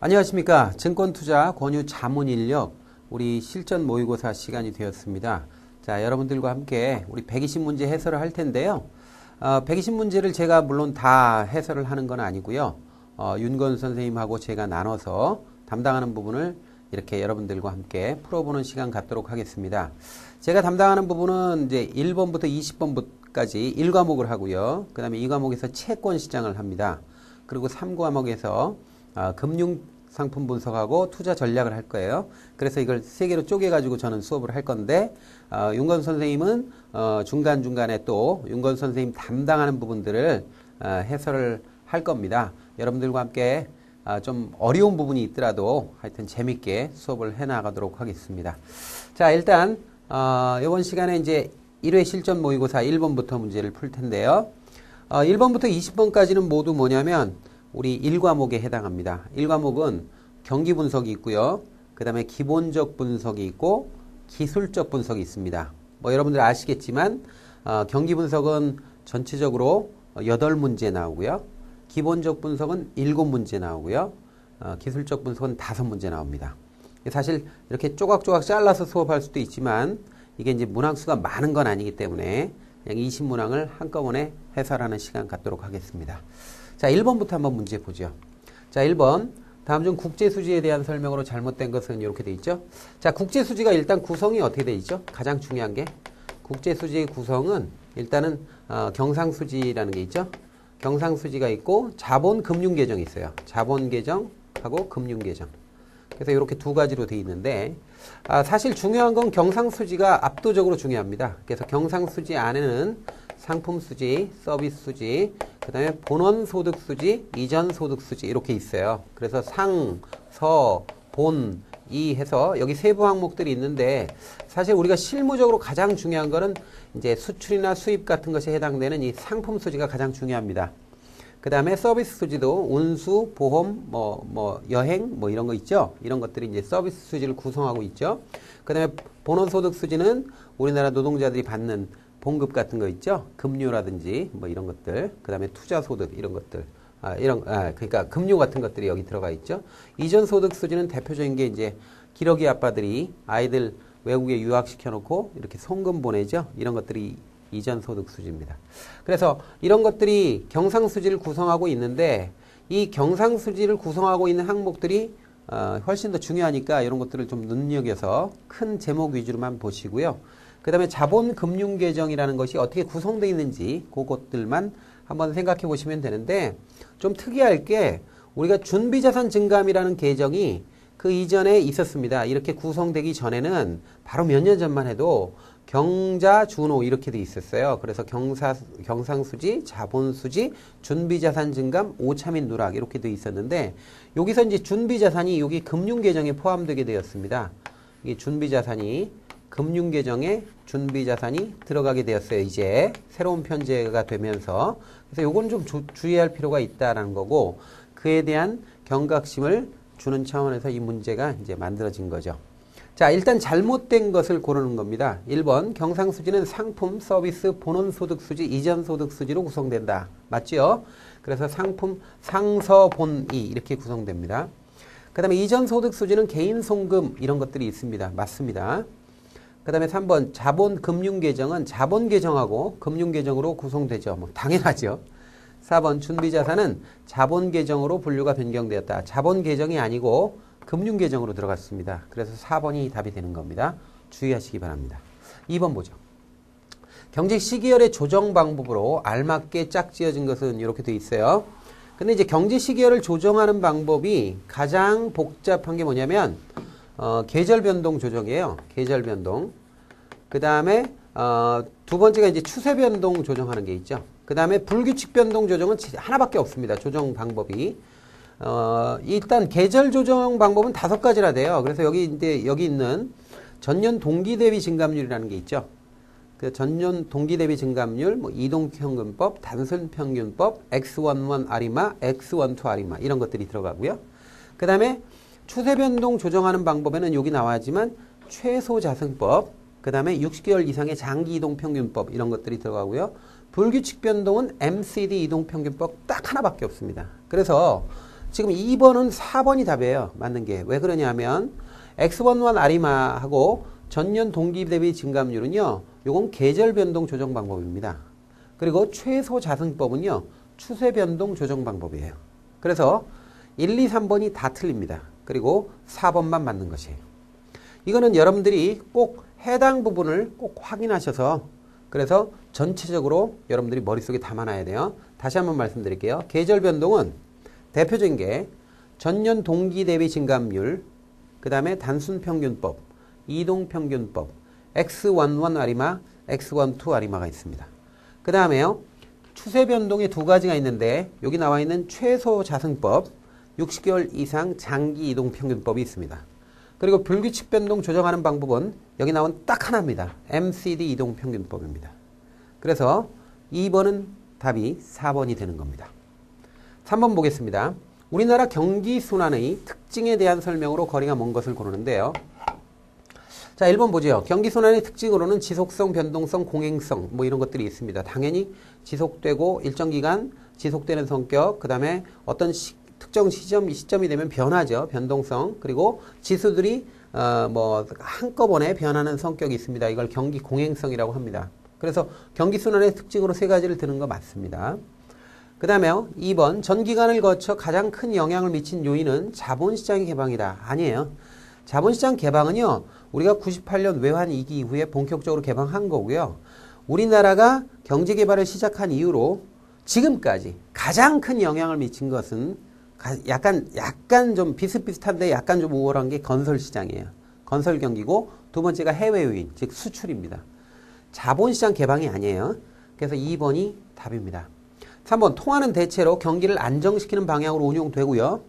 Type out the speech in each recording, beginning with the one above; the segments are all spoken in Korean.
안녕하십니까. 증권투자 권유 자문인력 우리 실전 모의고사 시간이 되었습니다. 자, 여러분들과 함께 우리 120문제 해설을 할 텐데요. 120문제를 제가 물론 다 해설을 하는 건 아니고요. 윤건 선생님하고 제가 나눠서 담당하는 부분을 이렇게 여러분들과 함께 풀어보는 시간 갖도록 하겠습니다. 제가 담당하는 부분은 이제 1번부터 20번까지 1과목을 하고요. 그 다음에 2과목에서 채권 시장을 합니다. 그리고 3과목에서 금융 상품 분석하고 투자 전략을 할 거예요. 그래서 이걸 세 개로 쪼개가지고 저는 수업을 할 건데, 윤건 선생님은 중간중간에 또 윤건 선생님 담당하는 부분들을 해설을 할 겁니다. 여러분들과 함께 좀 어려운 부분이 있더라도 하여튼 재밌게 수업을 해 나가도록 하겠습니다. 자, 일단 이번 시간에 이제 1회 실전 모의고사 1번부터 문제를 풀 텐데요. 1번부터 20번까지는 모두 뭐냐면 우리 1과목에 해당합니다. 1과목은 경기 분석이 있고요. 그 다음에 기본적 분석이 있고 기술적 분석이 있습니다. 뭐 여러분들 아시겠지만 경기 분석은 전체적으로 8문제 나오고요. 기본적 분석은 7문제 나오고요. 기술적 분석은 5문제 나옵니다. 사실 이렇게 조각조각 잘라서 수업할 수도 있지만 이게 이제 문항수가 많은 건 아니기 때문에 그냥 20문항을 한꺼번에 해설하는 시간 갖도록 하겠습니다. 자, 1번부터 한번 문제 보죠. 자, 1번. 다음 중 국제수지에 대한 설명으로 잘못된 것은 이렇게 돼 있죠. 자, 국제수지가 일단 구성이 어떻게 돼 있죠? 가장 중요한 게 국제수지의 구성은 일단은 경상수지라는 게 있죠. 경상수지가 있고 자본금융계정이 있어요. 자본계정하고 금융계정. 그래서 이렇게 두 가지로 돼 있는데 사실 중요한 건 경상수지가 압도적으로 중요합니다. 그래서 경상수지 안에는 상품수지, 서비스수지, 그 다음에 본원소득수지, 이전소득수지 이렇게 있어요. 그래서 상, 서, 본, 이 해서 여기 세부 항목들이 있는데 사실 우리가 실무적으로 가장 중요한 거는 이제 수출이나 수입 같은 것에 해당되는 이 상품수지가 가장 중요합니다. 그 다음에 서비스수지도 운수, 보험, 여행, 이런 거 있죠? 이런 것들이 이제 서비스수지를 구성하고 있죠. 그 다음에 본원소득수지는 우리나라 노동자들이 받는 봉급 같은 거 있죠? 급료라든지 이런 것들, 그 다음에 투자소득 이런 것들, 그러니까 급료 같은 것들이 여기 들어가 있죠. 이전소득 수지는 대표적인 게 이제 기러기 아빠들이 아이들 외국에 유학시켜놓고 이렇게 송금 보내죠. 이런 것들이 이전소득 수지입니다. 그래서 이런 것들이 경상수지를 구성하고 있는데 이 경상수지를 구성하고 있는 항목들이 훨씬 더 중요하니까 이런 것들을 좀 눈여겨서 큰 제목 위주로만 보시고요. 그 다음에 자본금융계정이라는 것이 어떻게 구성되어 있는지 그것들만 한번 생각해 보시면 되는데 좀 특이할 게 우리가 준비자산 증감이라는 계정이 그 이전에 있었습니다. 이렇게 구성되기 전에는 바로 몇 년 전만 해도 경자, 준호 이렇게 돼 있었어요. 그래서 경상수지, 자본수지, 준비자산 증감, 오차민 누락 이렇게 돼 있었는데 여기서 이제 준비자산이 여기 금융계정에 포함되게 되었습니다. 이게 준비자산이 금융계정에 준비자산이 들어가게 되었어요. 이제 새로운 편제가 되면서. 그래서 요건 좀 주의할 필요가 있다라는 거고 그에 대한 경각심을 주는 차원에서 이 문제가 이제 만들어진 거죠. 자, 일단 잘못된 것을 고르는 겁니다. 1번 경상수지는 상품, 서비스, 본원소득수지, 이전소득수지로 구성된다. 맞죠? 그래서 상품, 상서, 본이 이렇게 구성됩니다. 그 다음에 이전소득수지는 개인송금 이런 것들이 있습니다. 맞습니다. 그 다음에 3번 자본금융계정은 자본계정하고 금융계정으로 구성되죠. 당연하죠. 4번 준비자산은 자본계정으로 분류가 변경되었다. 자본계정이 아니고 금융계정으로 들어갔습니다. 그래서 4번이 답이 되는 겁니다. 주의하시기 바랍니다. 2번 보죠. 경제시기열의 조정 방법으로 알맞게 짝지어진 것은 이렇게 되어 있어요. 근데 이제 경제시기열을 조정하는 방법이 가장 복잡한 게 뭐냐면 계절변동 조정이에요. 계절변동. 그 다음에 두 번째가 이제 추세변동 조정하는 게 있죠. 그 다음에 불규칙 변동 조정은 하나밖에 없습니다. 조정 방법이. 일단 계절 조정 방법은 5가지나 돼요. 그래서 여기 있는 전년 동기 대비 증감률이라는 게 있죠. 그 전년 동기 대비 증감률, 이동평균법, 단순평균법, X11 아리마, X12 아리마 이런 것들이 들어가고요. 그 다음에 추세변동 조정하는 방법에는 여기 나와야지만 최소자승법, 그 다음에 60개월 이상의 장기 이동평균법 이런 것들이 들어가고요. 불규칙 변동은 MCD 이동평균법 딱 하나밖에 없습니다. 그래서 지금 2번은 4번이 답이에요. 맞는 게. 왜 그러냐면 X11 아리마하고 전년 동기 대비 증감률은요. 요건 계절 변동 조정 방법입니다. 그리고 최소 자승법은요. 추세 변동 조정 방법이에요. 그래서 1, 2, 3번이 다 틀립니다. 그리고 4번만 맞는 것이에요. 이거는 여러분들이 꼭 해당 부분을 꼭 확인하셔서 그래서 전체적으로 여러분들이 머릿속에 담아놔야 돼요. 다시 한번 말씀드릴게요. 계절 변동은 대표적인 게 전년 동기 대비 증감률, 그 다음에 단순 평균법, 이동 평균법, X11 아리마, X12 아리마가 있습니다. 그 다음에요. 추세 변동의 두 가지가 있는데 여기 나와 있는 최소 자승법, 60개월 이상 장기 이동 평균법이 있습니다. 그리고 불규칙 변동 조정하는 방법은 여기 나온 딱 하나입니다. MCD 이동 평균법입니다. 그래서 2번은 답이 4번이 되는 겁니다. 3번 보겠습니다. 우리나라 경기 순환의 특징에 대한 설명으로 거리가 먼 것을 고르는데요. 자, 1번 보죠. 경기 순환의 특징으로는 지속성, 변동성, 공행성 뭐 이런 것들이 있습니다. 당연히 지속되고 일정 기간 지속되는 성격, 그 다음에 어떤 특정 시점이 되면 변하죠. 변동성. 그리고 지수들이 뭐 한꺼번에 변하는 성격이 있습니다. 이걸 경기 공행성이라고 합니다. 그래서 경기 순환의 특징으로 세 가지를 드는 거 맞습니다. 그 다음에요. 2번 전기간을 거쳐 가장 큰 영향을 미친 요인은 자본시장의 개방이다. 아니에요. 자본시장 개방은요. 우리가 98년 외환 위기 이후에 본격적으로 개방한 거고요. 우리나라가 경제개발을 시작한 이후로 지금까지 가장 큰 영향을 미친 것은 약간 좀 비슷비슷한데 약간 좀 우월한 게 건설시장이에요. 건설 경기고 두 번째가 해외 요인, 즉 수출입니다. 자본시장 개방이 아니에요. 그래서 2번이 답입니다. 3번 통화는 대체로 경기를 안정시키는 방향으로 운용되고요.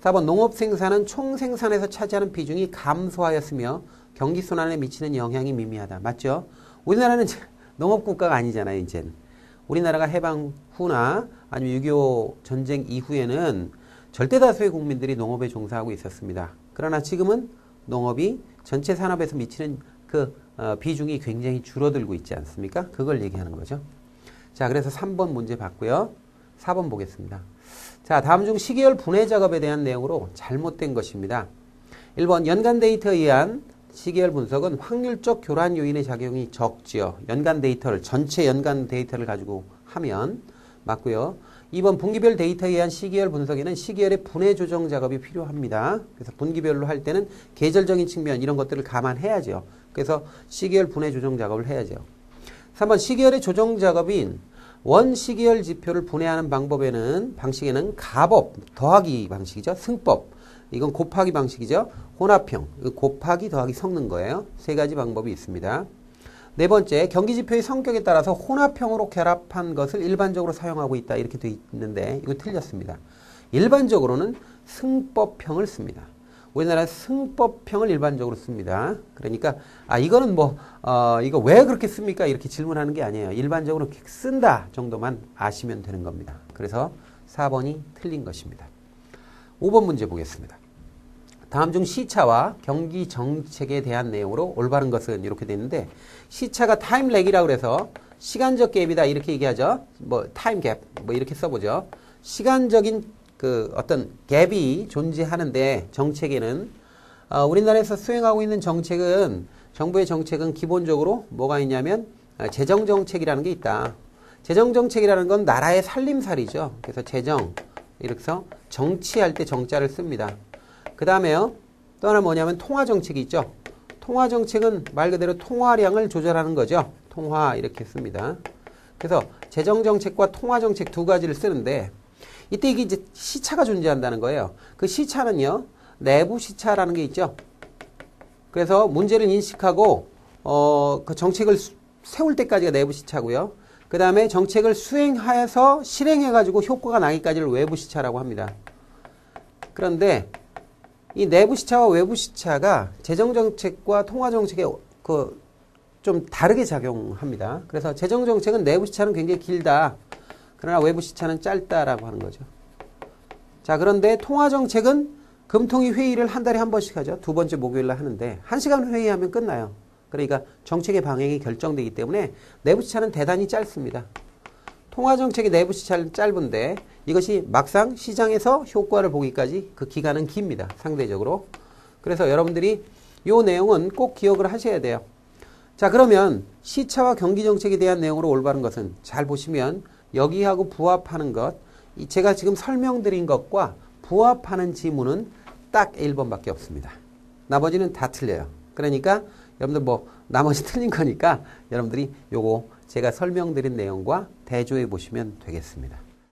4번 농업생산은 총생산에서 차지하는 비중이 감소하였으며 경기순환에 미치는 영향이 미미하다. 맞죠? 우리나라는 농업국가가 아니잖아요. 이제는. 우리나라가 해방 후나 아니면 6.25 전쟁 이후에는 절대 다수의 국민들이 농업에 종사하고 있었습니다. 그러나 지금은 농업이 전체 산업에서 미치는 그 비중이 굉장히 줄어들고 있지 않습니까? 그걸 얘기하는 거죠. 자, 그래서 3번 문제 봤고요. 4번 보겠습니다. 자, 다음 중 시계열 분해 작업에 대한 내용으로 잘못된 것입니다. 1번 연간 데이터에 의한 시계열 분석은 확률적 교란 요인의 작용이 적지요. 연간 데이터를 전체 연간 데이터를 가지고 하면 맞고요. 2번 분기별 데이터에 의한 시계열 분석에는 시계열의 분해 조정 작업이 필요합니다. 그래서 분기별로 할 때는 계절적인 측면 이런 것들을 감안해야죠. 그래서 시계열 분해 조정 작업을 해야죠. 3번 시계열의 조정 작업인 원 시계열 지표를 분해하는 방식에는 가법, 더하기 방식이죠. 승법, 이건 곱하기 방식이죠. 혼합형, 곱하기 더하기 섞는 거예요. 세 가지 방법이 있습니다. 네 번째, 경기지표의 성격에 따라서 혼합형으로 결합한 것을 일반적으로 사용하고 있다. 이렇게 되어 있는데 이거 틀렸습니다. 일반적으로는 승법형을 씁니다. 우리나라 승법형을 일반적으로 씁니다. 그러니까 이거는 이거 왜 그렇게 씁니까? 이렇게 질문하는 게 아니에요. 일반적으로 쓴다 정도만 아시면 되는 겁니다. 그래서 4번이 틀린 것입니다. 5번 문제 보겠습니다. 다음 중 시차와 경기 정책에 대한 내용으로 올바른 것은 이렇게 되어 있는데 시차가 타임 렉이라고 해서 시간적 갭이다 이렇게 얘기하죠. 타임 갭 이렇게 써보죠. 시간적인 어떤 갭이 존재하는데 정책에는 우리나라에서 수행하고 있는 정부의 정책은 기본적으로 뭐가 있냐면 재정정책이라는 게 있다. 재정정책이라는 건 나라의 살림살이죠. 그래서 재정 이렇게 해서 정치할 때 정자를 씁니다. 그 다음에요. 또 하나 뭐냐면 통화정책이 있죠. 통화정책은 말 그대로 통화량을 조절하는 거죠. 통화 이렇게 씁니다. 그래서 재정정책과 통화정책 두 가지를 쓰는데 이때 이게 이제 시차가 존재한다는 거예요. 그 시차는요. 내부 시차라는 게 있죠. 그래서 문제를 인식하고 그 정책을 세울 때까지가 내부 시차고요. 그 다음에 정책을 수행해서 실행해가지고 효과가 나기까지를 외부 시차라고 합니다. 그런데 이 내부 시차와 외부 시차가 재정정책과 통화정책에 좀 다르게 작용합니다. 그래서 재정정책은 내부 시차는 굉장히 길다. 그러나 외부 시차는 짧다라고 하는 거죠. 자, 그런데 통화정책은 금통위 회의를 한 달에 한 번씩 하죠. 두 번째 목요일날 하는데 1시간 회의하면 끝나요. 그러니까 정책의 방향이 결정되기 때문에 내부 시차는 대단히 짧습니다. 통화정책의 내부시 짧은데 이것이 막상 시장에서 효과를 보기까지 그 기간은 깁니다. 상대적으로. 그래서 여러분들이 이 내용은 꼭 기억을 하셔야 돼요. 자, 그러면 시차와 경기정책에 대한 내용으로 올바른 것은 잘 보시면 여기하고 부합하는 것, 제가 지금 설명드린 것과 부합하는 지문은 딱 1번밖에 없습니다. 나머지는 다 틀려요. 그러니까 여러분들 뭐 나머지 틀린 거니까 여러분들이 요거 제가 설명드린 내용과 대조해 보시면 되겠습니다.